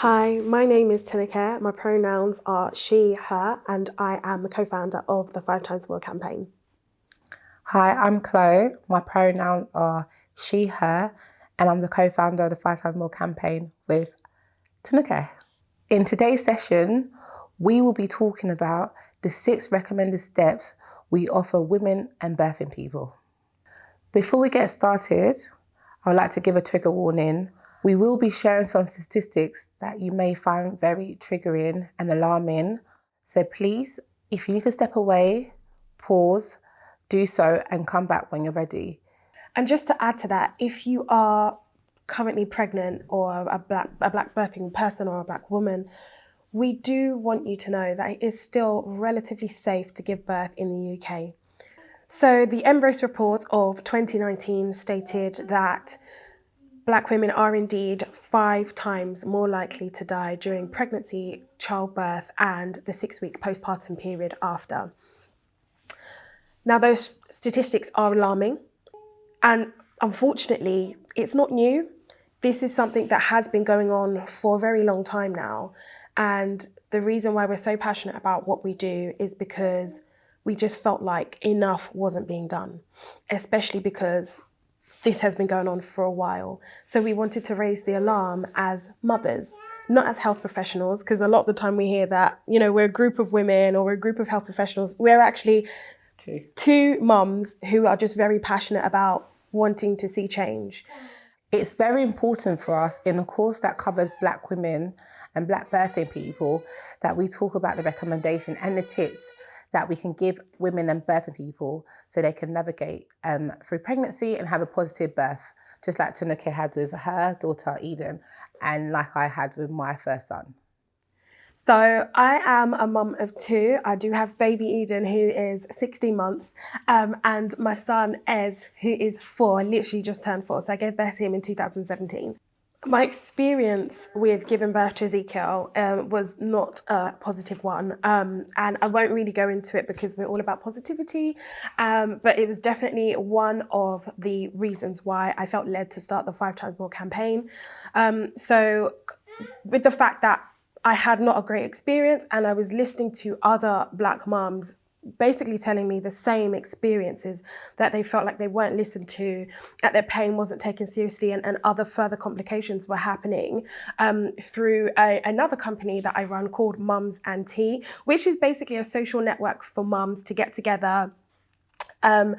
Hi, my name is Tinuke. My pronouns are she, her, and I am the co-founder of the 5 Times More campaign. Hi, I'm Clo. My pronouns are she, her, and I'm the co-founder of the 5 Times More campaign with Tinuke. In today's session, we will be talking about the 6 recommended steps we offer women and birthing people. Before we get started, I would like to give a trigger warning. We will be sharing some statistics that you may find very triggering and alarming. So please, if you need to step away, pause, do so and come back when you're ready. And just to add to that, if you are currently pregnant or a black birthing person or a black woman, we do want you to know that it is still relatively safe to give birth in the UK. So the Embrace report of 2019 stated that Black women are indeed 5 times more likely to die during pregnancy, childbirth, and the 6-week postpartum period after. Now, those statistics are alarming, and unfortunately, it's not new. This is something that has been going on for a very long time now. And the reason why we're so passionate about what we do is because we just felt like enough wasn't being done, especially because this has been going on for a while. So we wanted to raise the alarm as mothers, not as health professionals, because a lot of the time we hear that, we're a group of women or we're a group of health professionals. We're actually two mums who are just very passionate about wanting to see change. It's very important for us in a course that covers Black women and Black birthing people that we talk about the recommendation and the tips that we can give women and birthing people so they can navigate through pregnancy and have a positive birth, just like Tinuke had with her daughter Eden and like I had with my first son. So I am a mum of 2. I do have baby Eden, who is 16 months, and my son Ez, who is 4, literally just turned 4. So I gave birth to him in 2017. My experience with giving birth to Ezekiel was not a positive one, and I won't really go into it because we're all about positivity, but it was definitely one of the reasons why I felt led to start the 5 Times More campaign. So with the fact that I had not a great experience and I was listening to other Black mums basically telling me the same experiences, that they felt like they weren't listened to, that their pain wasn't taken seriously, and other further complications were happening through another company that I run called Mums and Tea, which is basically a social network for mums to get together when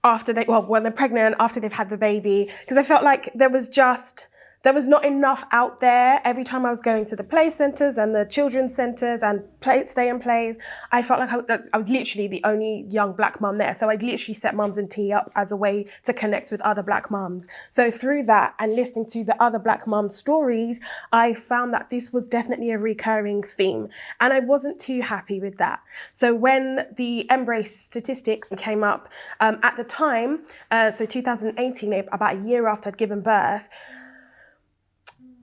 they're pregnant, after they've had the baby, because I felt like there was not enough out there. Every time I was going to the play centres and the children's centres and stay and plays, I felt like I was literally the only young Black mum there. So I'd literally set Mums and Tea up as a way to connect with other Black mums. So through that and listening to the other Black mum stories, I found that this was definitely a recurring theme. And I wasn't too happy with that. So when the Embrace statistics came up at the time, so 2018, about a year after I'd given birth,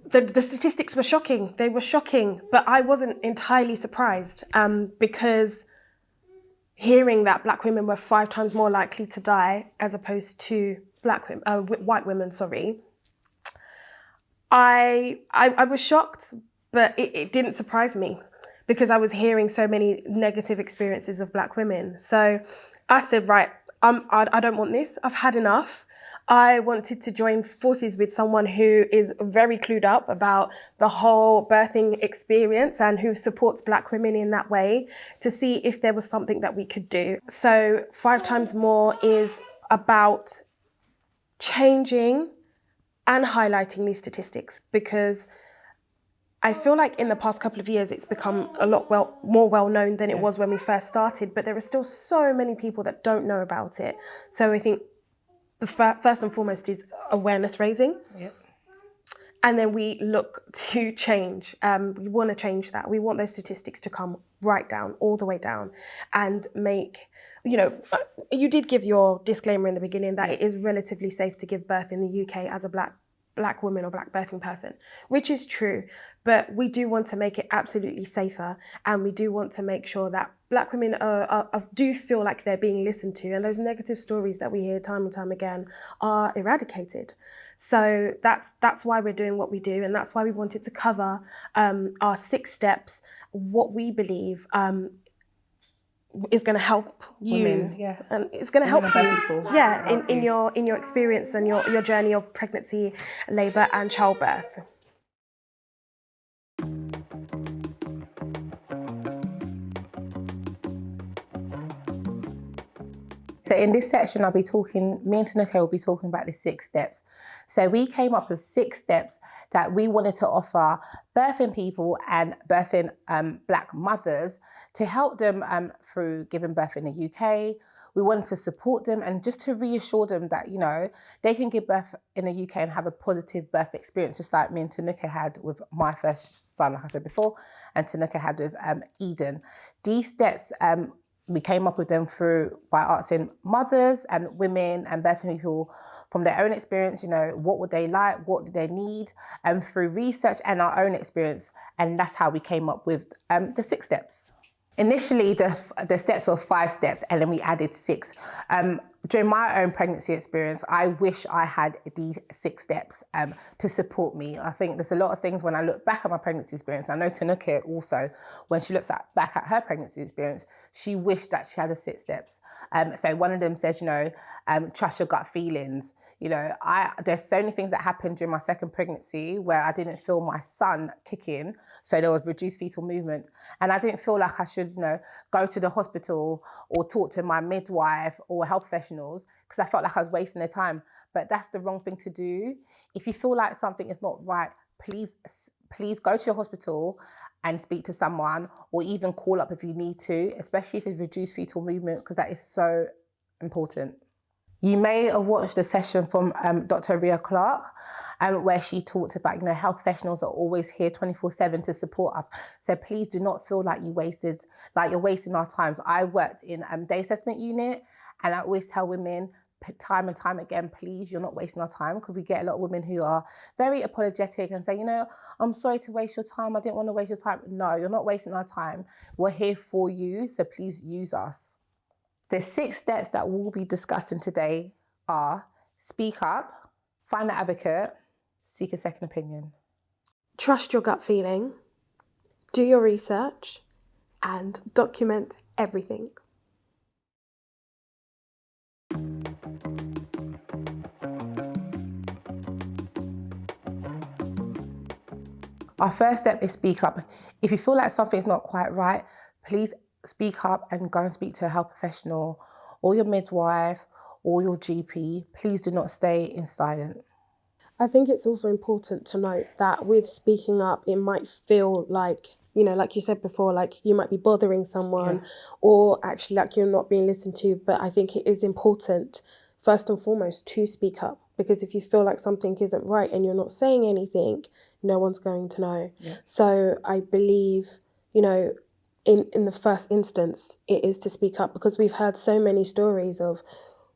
the statistics were shocking. They were shocking, but I wasn't entirely surprised because hearing that Black women were 5 times more likely to die as opposed to white women, I was shocked, but it didn't surprise me because I was hearing so many negative experiences of Black women. So I said, right, I don't want this. I've had enough. I wanted to join forces with someone who is very clued up about the whole birthing experience and who supports Black women in that way, to see if there was something that we could do. So 5 Times More is about changing and highlighting these statistics, because I feel like in the past couple of years, it's become a lot more well-known than it was when we first started, but there are still so many people that don't know about it. So I think the first and foremost is awareness raising. Yep. And then we look to change. We want to change that. We want those statistics to come right down, all the way down, and make, you did give your disclaimer in the beginning that it is relatively safe to give birth in the UK as a Black woman or Black birthing person, which is true, but we do want to make it absolutely safer, and we do want to make sure that Black women do feel like they're being listened to, and those negative stories that we hear time and time again are eradicated. So that's why we're doing what we do, and that's why we wanted to cover our 6 steps, what we believe is going to help you, Women, yeah. And it's going to help Women you, and people. yeah, in your experience and your journey of pregnancy, labour, and childbirth. So in this section, me and Tinuke will be talking about the 6 steps. So we came up with 6 steps that we wanted to offer birthing people and birthing Black mothers to help them through giving birth in the UK. We wanted to support them and just to reassure them that, you know, they can give birth in the UK and have a positive birth experience, just like me and Tinuke had with my first son, like I said before, and Tinuke had with Eden. These steps, we came up with them by asking mothers and women and birthing people from their own experience, you know, what would they like, what do they need, and through research and our own experience. And that's how we came up with the 6 steps. Initially, the steps were 5 steps, and then we added 6. During my own pregnancy experience, I wish I had these 6 steps to support me. I think there's a lot of things when I look back at my pregnancy experience. I know Tinuke also, when she looks back at her pregnancy experience, she wished that she had the 6 steps. So one of them says, you know, trust your gut feelings. You know, there's so many things that happened during my second pregnancy where I didn't feel my son kicking. So there was reduced fetal movement. And I didn't feel like I should, you know, go to the hospital or talk to my midwife or health professionals because I felt like I was wasting their time. But that's the wrong thing to do. If you feel like something is not right, please go to your hospital and speak to someone, or even call up if you need to, especially if it's reduced fetal movement, because that is so important. You may have watched a session from Dr. Ria Clark, where she talked about, you know, health professionals are always here 24/7 to support us. So please do not feel like you're wasting our times. I worked in day assessment unit, and I always tell women time and time again, please, you're not wasting our time, because we get a lot of women who are very apologetic and say, you know, I'm sorry to waste your time. I didn't want to waste your time. No, you're not wasting our time. We're here for you. So please use us. The 6 steps that we'll be discussing today are: speak up, find an advocate, seek a second opinion. Trust your gut feeling, do your research, and document everything. Our first step is speak up. If you feel like something's not quite right, please speak up and go and speak to a health professional or your midwife or your GP. Please do not stay in silence. I think it's also important to note that with speaking up, it might feel like, you know, like you said before, like you might be bothering someone, or actually like you're not being listened to. But I think it is important, first and foremost, to speak up, because if you feel like something isn't right and you're not saying anything, no one's going to know. Yeah. So I believe, you know, in the first instance, it is to speak up, because we've heard so many stories of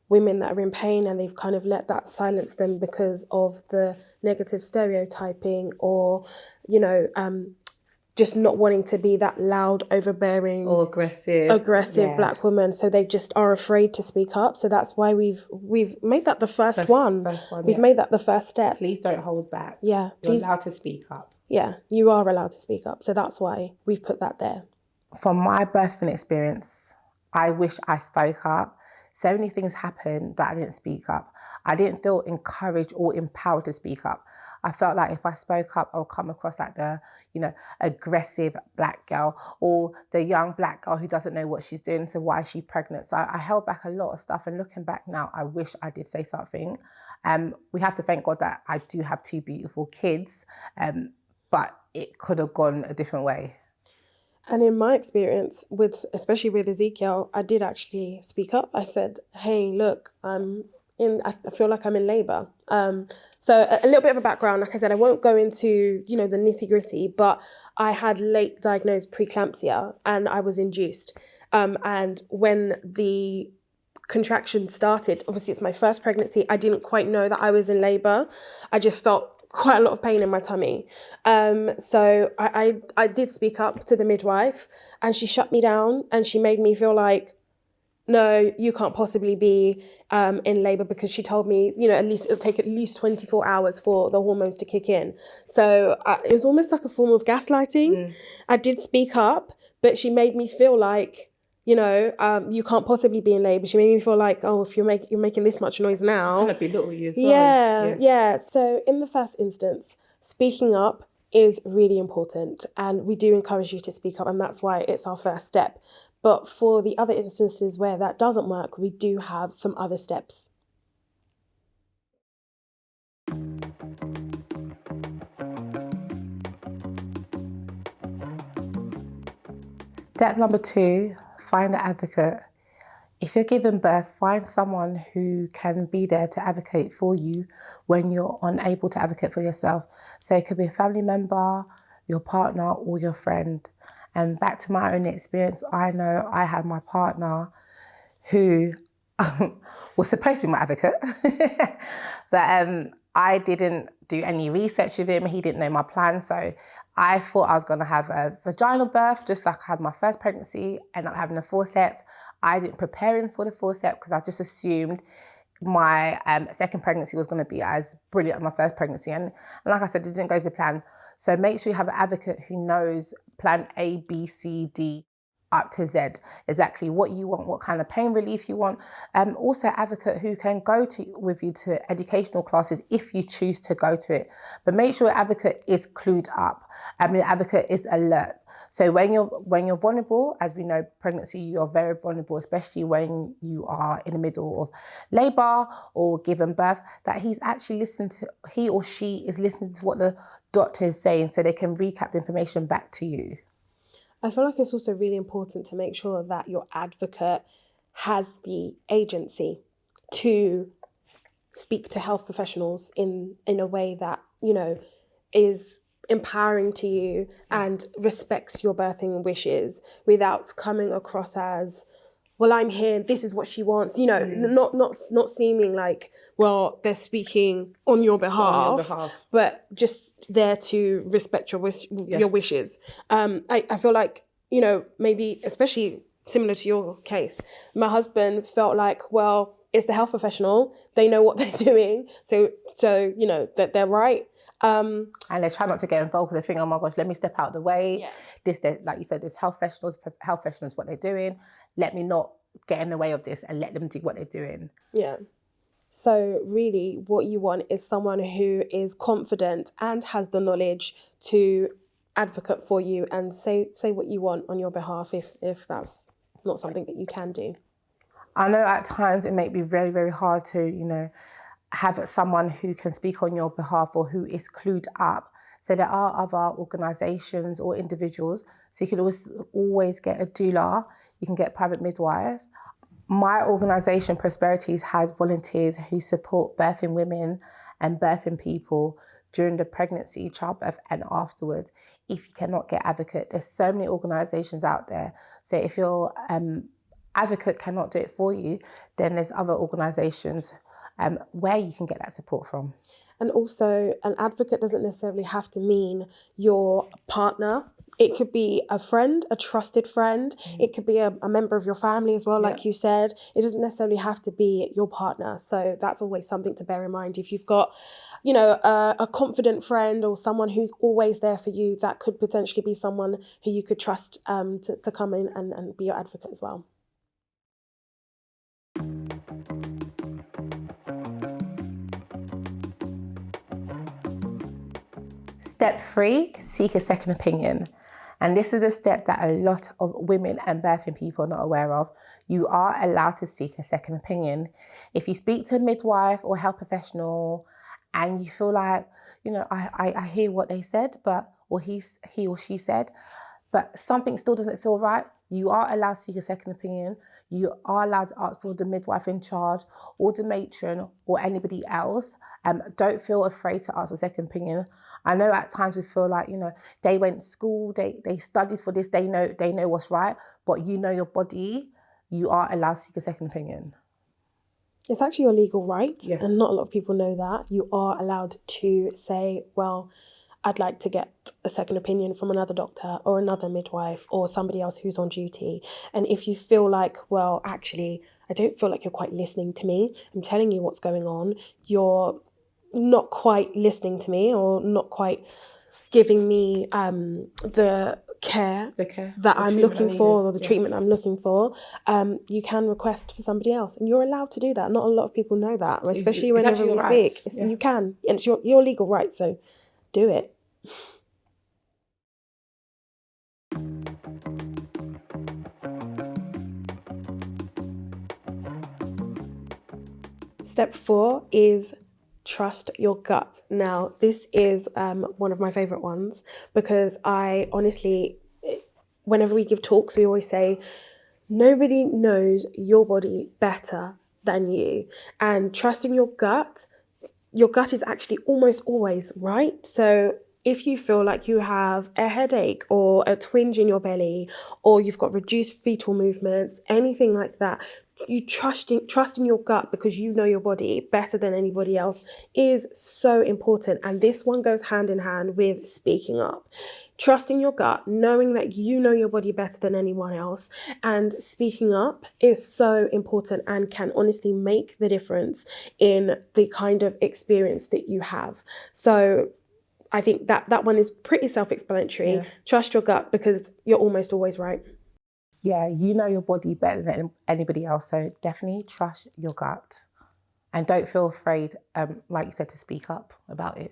women that are in pain and they've kind of let that silence them because of the negative stereotyping, or, you know, just not wanting to be that loud, overbearing or aggressive Black woman. So they just are afraid to speak up. So that's why we've made that the first one. We've made that the first step. Please don't hold back. Yeah. You're allowed to speak up. Yeah, you are allowed to speak up. So that's why we've put that there. From my birthing experience, I wish I spoke up. So many things happened that I didn't speak up. I didn't feel encouraged or empowered to speak up. I felt like if I spoke up, I would come across like the, you know, aggressive Black girl, or the young Black girl who doesn't know what she's doing, so why is she pregnant? So I held back a lot of stuff, and looking back now, I wish I did say something. We have to thank God that I do have 2 beautiful kids, but it could have gone a different way. And in my experience, especially with Ezekiel, I did actually speak up. I said, hey, look, I feel like I'm in labour. So a little bit of a background, like I said, I won't go into, you know, the nitty gritty, but I had late diagnosed preeclampsia and I was induced. And when the contraction started, obviously it's my first pregnancy, I didn't quite know that I was in labour. I just felt quite a lot of pain in my tummy. So I did speak up to the midwife, and she shut me down, and she made me feel like, no, you can't possibly be in labour, because she told me, at least it'll take at least 24 hours for the hormones to kick in. So it was almost like a form of gaslighting. I did speak up, but she made me feel like, you can't possibly be in labour. She made me feel like, oh, if you're making this much noise now. Kind of belittle you as well. Yeah. So in the first instance, speaking up is really important, and we do encourage you to speak up, and that's why it's our first step. But for the other instances where that doesn't work, we do have some other steps. Step number 2, find an advocate. If you're giving birth, find someone who can be there to advocate for you when you're unable to advocate for yourself. So it could be a family member, your partner, or your friend. And back to my own experience, I know I had my partner who was supposed to be my advocate, but I didn't do any research with him. He didn't know my plan. So I thought I was going to have a vaginal birth, just like I had my first pregnancy, ended up having a forceps. I didn't prepare him for the forceps because I just assumed my second pregnancy was going to be as brilliant as my first pregnancy. And like I said, it didn't go to plan. So make sure you have an advocate who knows plan A, B, C, D, up to Z, exactly what you want, what kind of pain relief you want. Also advocate who can go with you to educational classes if you choose to go to it. But make sure your advocate is clued up and your advocate is alert. So when you're vulnerable, as we know, pregnancy, you're very vulnerable, especially when you are in the middle of labour or giving birth, that he or she is listening to what the doctor is saying so they can recap the information back to you. I feel like it's also really important to make sure that your advocate has the agency to speak to health professionals in a way that, is empowering to you and respects your birthing wishes without coming across as, well, I'm here, this is what she wants, not seeming like, well, they're speaking on your behalf, but just there to respect your wishes. I feel like, maybe especially similar to your case, my husband felt like, well, it's the health professional, they know what they're doing, so that they're right. And they try not to get involved with the thing, oh my gosh, let me step out of the way. Yeah. Like you said, there's health professionals, what they're doing. Let me not get in the way of this and let them do what they're doing. Yeah. So really what you want is someone who is confident and has the knowledge to advocate for you and say what you want on your behalf if that's not something that you can do. I know at times it may be very, very hard to, have someone who can speak on your behalf or who is clued up. So there are other organisations or individuals. So you can always get a doula. You can get a private midwife. My organisation, Prosperities, has volunteers who support birthing women and birthing people during the pregnancy, childbirth and afterwards. If you cannot get advocate, there's so many organisations out there. So if your advocate cannot do it for you, then there's other organisations where you can get that support from. And also, an advocate doesn't necessarily have to mean your partner. It could be a friend, a trusted friend. It could be a member of your family as well, like you said. It doesn't necessarily have to be your partner. So that's always something to bear in mind. If you've got, a confident friend or someone who's always there for you, that could potentially be someone who you could trust to come in and be your advocate as well. Step 3, seek a second opinion. And this is the step that a lot of women and birthing people are not aware of. You are allowed to seek a second opinion. If you speak to a midwife or health professional and you feel like, I hear what they said, or he or she said, but something still doesn't feel right, you are allowed to seek a second opinion. You are allowed to ask for the midwife in charge or the matron or anybody else. Don't feel afraid to ask for a second opinion. I know at times we feel like, they went to school, they studied for this, they know what's right, but your body, you are allowed to seek a second opinion. It's actually your legal right, Yeah. and not a lot of people know that. You are allowed to say, well, I'd like to get a second opinion from another doctor or another midwife or somebody else who's on duty. And if you feel like, well, actually, I don't feel like you're quite listening to me, I'm telling you what's going on, you're not quite listening to me or not quite giving me the care that I'm looking for or the treatment I'm looking for, you can request for somebody else. And you're allowed to do that. Not a lot of people know that, especially whenever we speak. You can. And it's your legal right, so do it. Step 4 is trust your gut. Now, this is one of my favourite ones because I honestly, whenever we give talks, we always say, nobody knows your body better than you. And trusting your gut is actually almost always right. So if you feel like you have a headache or a twinge in your belly, or you've got reduced fetal movements, anything like that, you trusting your gut because you know your body better than anybody else is so important. And this one goes hand in hand with speaking up. Trusting your gut, knowing that you know your body better than anyone else, and speaking up is so important and can honestly make the difference in the kind of experience that you have. So I think that one is pretty self-explanatory. Yeah. Trust your gut because you're almost always right. Yeah, you know your body better than anybody else, so definitely trust your gut. And don't feel afraid, like you said, to speak up about it.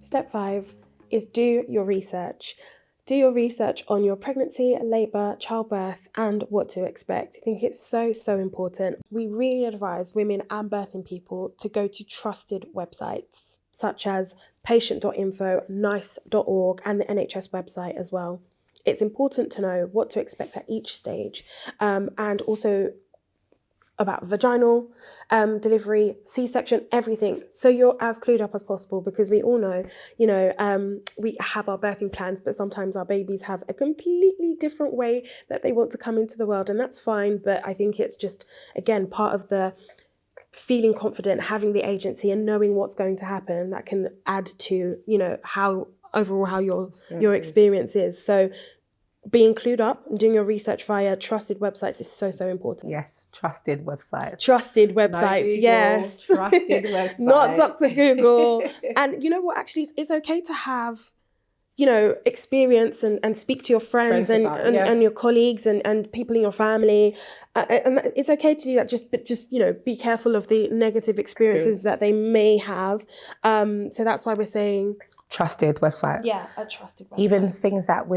Step 5 is do your research. Do your research on your pregnancy, labour, childbirth, and what to expect. I think it's so, so important. We really advise women and birthing people to go to trusted websites, such as patient.info, nice.org, and the NHS website as well. It's important to know what to expect at each stage, and also about vaginal delivery, C-section, everything. So you're as clued up as possible because we all know, we have our birthing plans, but sometimes our babies have a completely different way that they want to come into the world, and that's fine. But I think it's just, again, part of the feeling confident, having the agency and knowing what's going to happen that can add to, how your experience is. So being clued up and doing your research via trusted websites is so, so important. Yes, trusted websites. Trusted websites, Google, yes. Trusted websites. Not Dr. Google. And you know what, actually, it's okay to have, experience and speak to your friends and your colleagues and people in your family. And it's okay to do that, but just be careful of the negative experiences that they may have. So that's why we're saying trusted website. Yeah, a trusted website. Even things that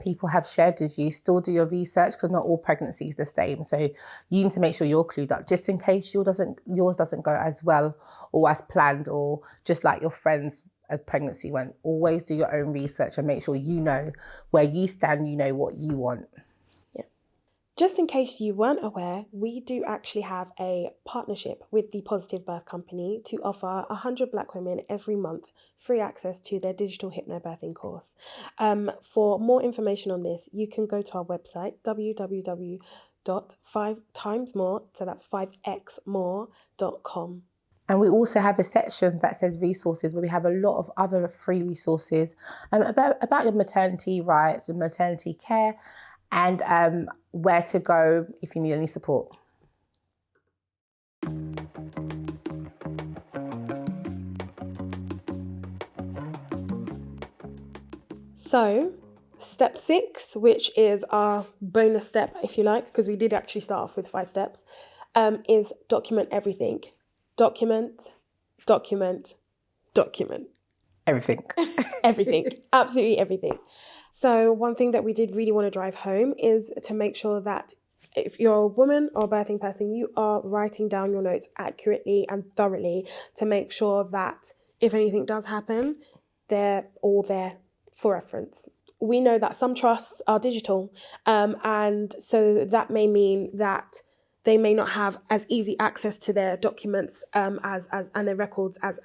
people have shared with you, still do your research because not all pregnancy is the same. So you need to make sure you're clued up just in case yours doesn't go as well or as planned, or just like your friend's pregnancy went. Always do your own research and make sure you know where you stand, you know what you want. Just in case you weren't aware, we do actually have a partnership with the Positive Birth Company to offer 100 Black women every month free access to their digital hypnobirthing course. For more information on this, you can go to our website, www.5timesmore, so that's 5xmore.com. And we also have a section that says resources, where we have a lot of other free resources about your maternity rights and maternity care, and where to go if you need any support. So, step 6, which is our bonus step, if you like, because we did actually start off with 5 steps, is document everything. Document. Everything. Everything. Absolutely everything. So one thing that we did really want to drive home is to make sure that if you're a woman or a birthing person, you are writing down your notes accurately and thoroughly to make sure that if anything does happen, they're all there for reference. We know that some trusts are digital, and so that may mean that they may not have as easy access to their documents and their records as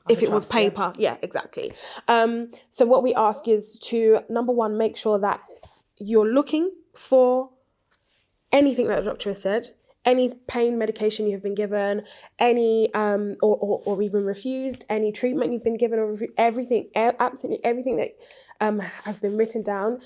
if it was paper. Yeah, exactly. So what we ask is to, number one, make sure that you're looking for anything that the doctor has said, any pain medication you have been given, any or even refused, any treatment you've been given, or everything, absolutely everything that has been written down,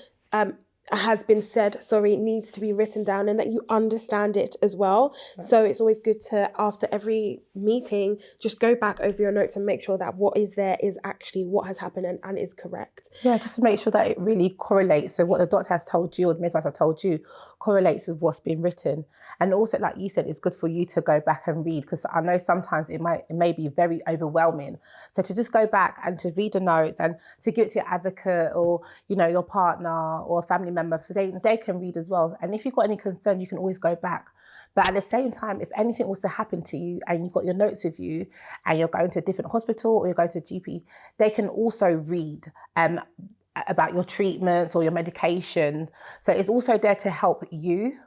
has been said, needs to be written down, and that you understand it as well. Right. So it's always good to, after every meeting, just go back over your notes and make sure that what is there is actually what has happened and is correct. Yeah, just to make sure that it really correlates. So what the doctor has told you or the midwife has told you correlates with what's been written. And also, like you said, it's good for you to go back and read, because I know sometimes it may be very overwhelming. So to just go back and to read the notes and to give it to your advocate or, your partner or a family member, so they can read as well. And if you've got any concern, you can always go back. But at the same time, if anything was to happen to you and you've got your notes with you and you're going to a different hospital or you're going to a GP, they can also read about your treatments or your medication. So it's also there to help you.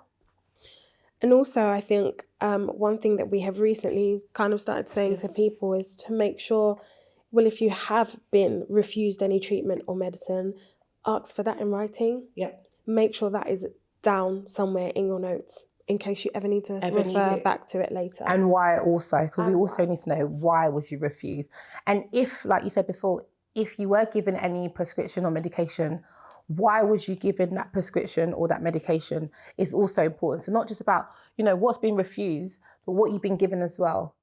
And also, I think one thing that we have recently kind of started saying to people is to make sure, well, if you have been refused any treatment or medicine, ask for that in writing. Yep. Make sure that is down somewhere in your notes, in case you ever need to refer back to it later. And why also, because we also need to know why was you refused. And if, like you said before, if you were given any prescription or medication, why was you given that prescription or that medication is also important. So not just about, what's been refused, but what you've been given as well.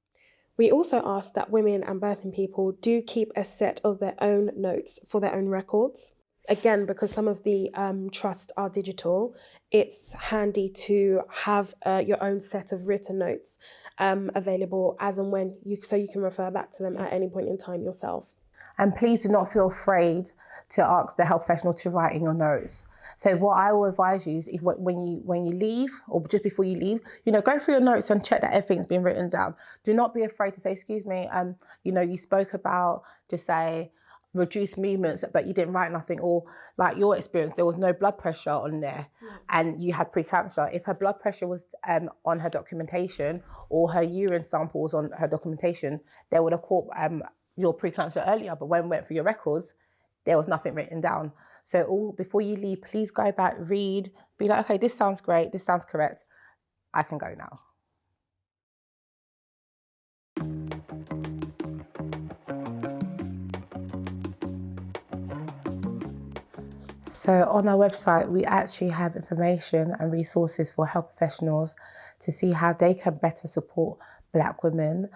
We also ask that women and birthing people do keep a set of their own notes for their own records. Again, because some of the trusts are digital, it's handy to have your own set of written notes available as and when so you can refer back to them at any point in time yourself. And please do not feel afraid to ask the health professional to write in your notes. So what I will advise you is when you leave or just before you leave, go through your notes and check that everything's been written down. Do not be afraid to say, excuse me, you spoke about, just say, reduced movements, but you didn't write nothing, or like your experience, there was no blood pressure on there and you had preeclampsia. If her blood pressure was on her documentation or her urine samples on her documentation, they would have caught your preeclampsia earlier, but when we went through your records, there was nothing written down. So before you leave, please go back, read, be like, okay, this sounds great, this sounds correct, I can go now. So on our website, we actually have information and resources for health professionals to see how they can better support Black women.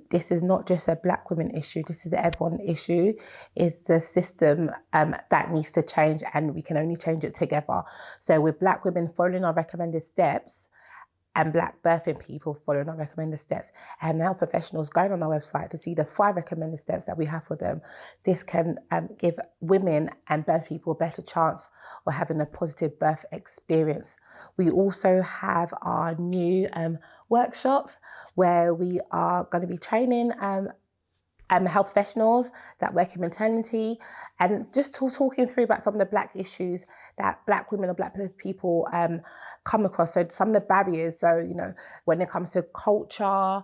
This is not just a Black women issue, this is an everyone issue. It's the system that needs to change, and we can only change it together. So with Black women following our recommended steps, and Black birthing people following our recommended steps, and health professionals going on our website to see the 5 recommended steps that we have for them, this can give women and birth people a better chance of having a positive birth experience. We also have our new workshops where we are going to be training health professionals that work in maternity, and just talking through about some of the Black issues that Black women or Black people come across. So some of the barriers, so, when it comes to culture,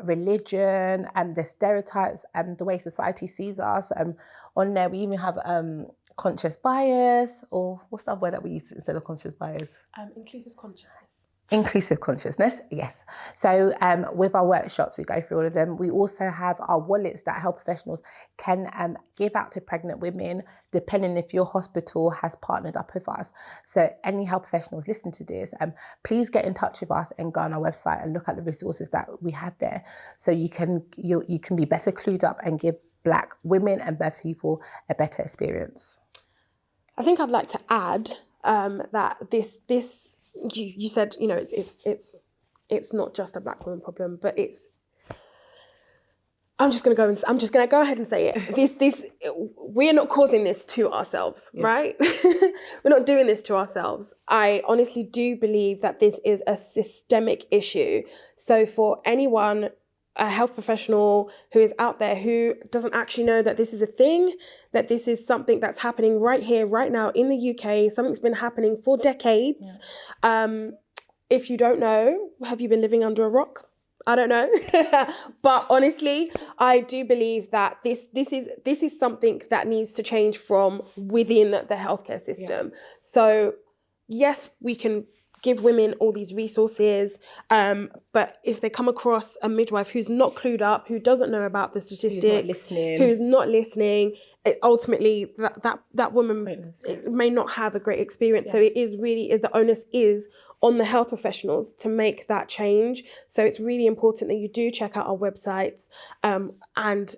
religion, the stereotypes, the way society sees us. On there, we even have conscious bias, or what's the word that we use instead of conscious bias? Inclusive consciousness. Inclusive consciousness, yes. So with our workshops, we go through all of them. We also have our wallets that health professionals can give out to pregnant women, depending if your hospital has partnered up with us. So any health professionals listen to this, please get in touch with us and go on our website and look at the resources that we have there. So you can be better clued up and give Black women and birth people a better experience. I think I'd like to add that this you said, it's not just a Black woman problem, but I'm just gonna go ahead and say it. We're not causing this to ourselves, right? We're not doing this to ourselves. I honestly do believe that this is a systemic issue. So for anyone, a health professional who is out there who doesn't actually know that this is a thing, that this is something that's happening right here, right now in the UK, something's been happening for decades. If you don't know, have you been living under a rock? I don't know. But honestly, I do believe that this is something that needs to change from within the healthcare system. So yes, we can give women all these resources, but if they come across a midwife who's not clued up, who doesn't know about the statistics, who's not listening, ultimately that woman may not have a great experience. So it is really, the onus is on the health professionals to make that change. So it's really important that you do check out our websites and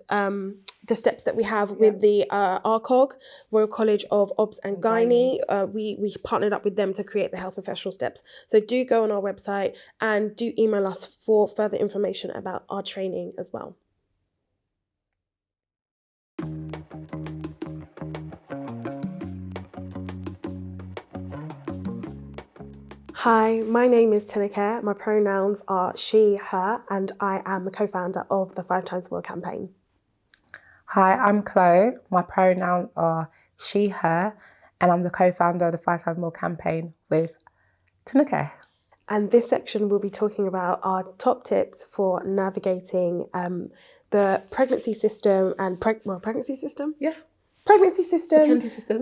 the steps that we have with the RCOG, Royal College of Obs and Gynae. We partnered up with them to create the health professional steps. So do go on our website and do email us for further information about our training as well. Hi, my name is Tinuke. My pronouns are she, her, and I am the co-founder of the 5 Times More campaign. Hi, I'm Clo. My pronouns are she, her, and I'm the co-founder of the 5 Times More campaign with Tinuke. And this section will be talking about our top tips for navigating the pregnancy system and pregnancy system? Yeah. Pregnancy system. Maternity system.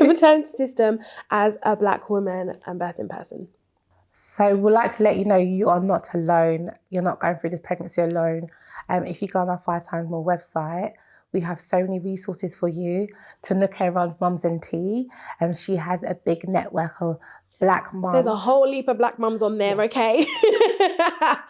Maternity system as a Black woman and birthing person. So we'd like to let you know you are not alone. You're not going through this pregnancy alone. If you go on our 5 Times More website, we have so many resources for you. Tinuke runs Mums and Tea, and she has a big network of Black mums. There's a whole heap of Black mums on there, okay?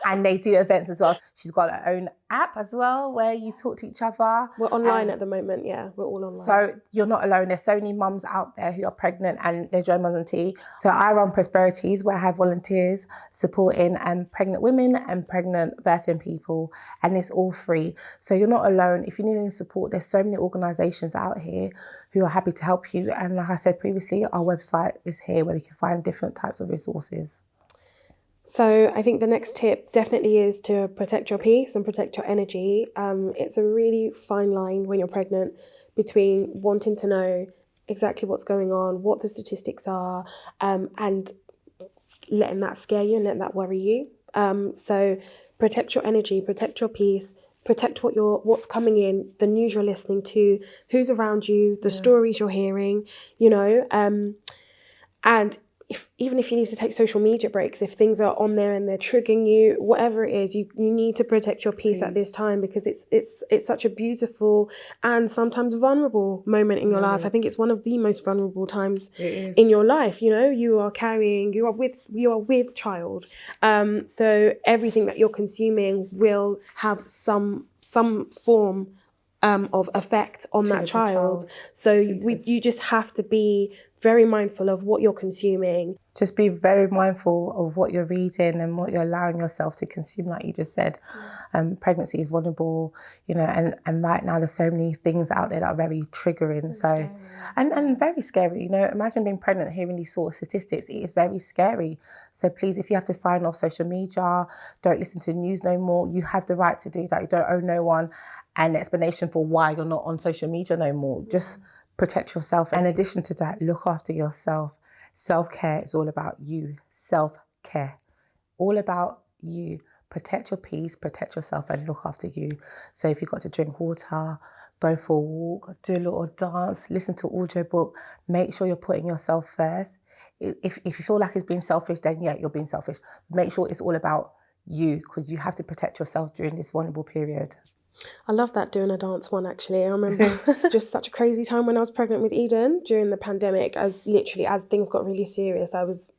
And they do events as well. She's got her own app as well where you talk to each other. We're online at the moment, yeah. We're all online. So you're not alone. There's so many mums out there who are pregnant and they join Mums and Tea. So I run Prosperities where I have volunteers supporting pregnant women and pregnant birthing people. And it's all free. So you're not alone. If you need any support, there's so many organisations out here who are happy to help you. And like I said previously, our website is here where you can find different types of resources. So I think the next tip definitely is to protect your peace and protect your energy. It's a really fine line when you're pregnant between wanting to know exactly what's going on, what the statistics are, and letting that scare you and letting that worry you. So protect your energy, protect your peace, protect what's coming in, the news you're listening to, who's around you, the stories you're hearing, and even if you need to take social media breaks, if things are on there and they're triggering you, whatever it is, you need to protect your peace at this time, because it's such a beautiful and sometimes vulnerable moment in your life. I think it's one of the most vulnerable times in your life. You are with child. So everything that you're consuming will have some form of effect on that child. So you just have to be very mindful of what you're consuming. Just be very mindful of what you're reading and what you're allowing yourself to consume, like you just said. Pregnancy is vulnerable, and right now there's so many things out there that are very triggering. And very scary. Imagine being pregnant, hearing these sort of statistics. It is very scary. So please, if you have to sign off social media, don't listen to the news no more. You have the right to do that. You don't owe no one an explanation for why you're not on social media no more. Just protect yourself. In addition to that, look after yourself. Self-care is all about you. Self-care. All about you. Protect your peace, protect yourself, and look after you. So if you've got to drink water, go for a walk, do a little dance, listen to audiobook, make sure you're putting yourself first. If you feel like it's being selfish, then yeah, you're being selfish. Make sure it's all about you, because you have to protect yourself during this vulnerable period. I love that doing a dance one, actually. I remember just such a crazy time when I was pregnant with Eden during the pandemic. I literally, as things got really serious, I was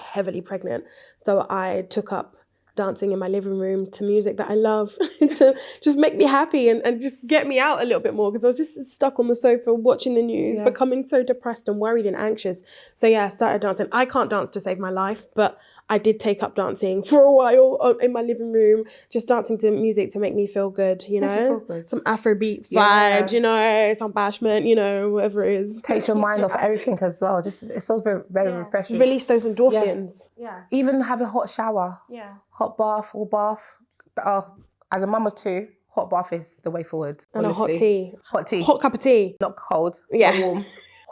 heavily pregnant. So I took up dancing in my living room to music that I love to just make me happy and just get me out a little bit more, because I was just stuck on the sofa watching the news, becoming so depressed and worried and anxious. So yeah, I started dancing. I can't dance to save my life, but I did take up dancing for a while in my living room, just dancing to music to make me feel good, some Afrobeat vibes, some bashment, whatever it is. Takes your mind off everything as well. Just, it feels very, very refreshing. Release those endorphins. Yeah. Even have a hot shower. Yeah. Hot bath or bath. As a mum of 2, hot bath is the way forward. And honestly. A hot tea. Hot tea. Hot cup of tea. Not cold. Yeah. Not warm.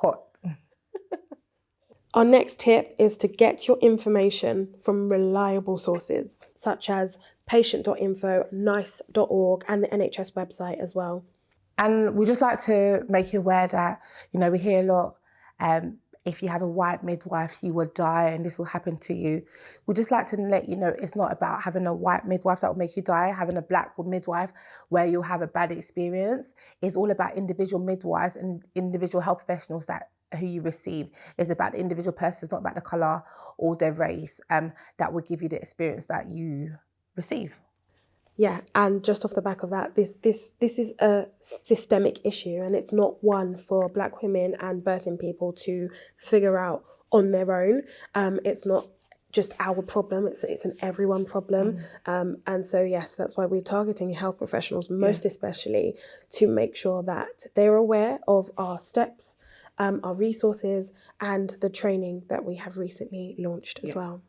Hot. Our next tip is to get your information from reliable sources, such as patient.info, nice.org, and the NHS website as well. And we just like to make you aware that, we hear a lot, if you have a white midwife, you will die and this will happen to you. We just like to let you know it's not about having a white midwife that will make you die, having a black midwife where you'll have a bad experience. It's all about individual midwives and individual health professionals who you receive. It's about the individual person, it's not about the colour or their race, that will give you the experience that you receive. Yeah, and just off the back of that, this is a systemic issue, and it's not one for Black women and birthing people to figure out on their own. It's not just our problem, it's an everyone problem. And so, yes, that's why we're targeting health professionals, most especially, to make sure that they're aware of our steps, our resources, and the training that we have recently launched as well.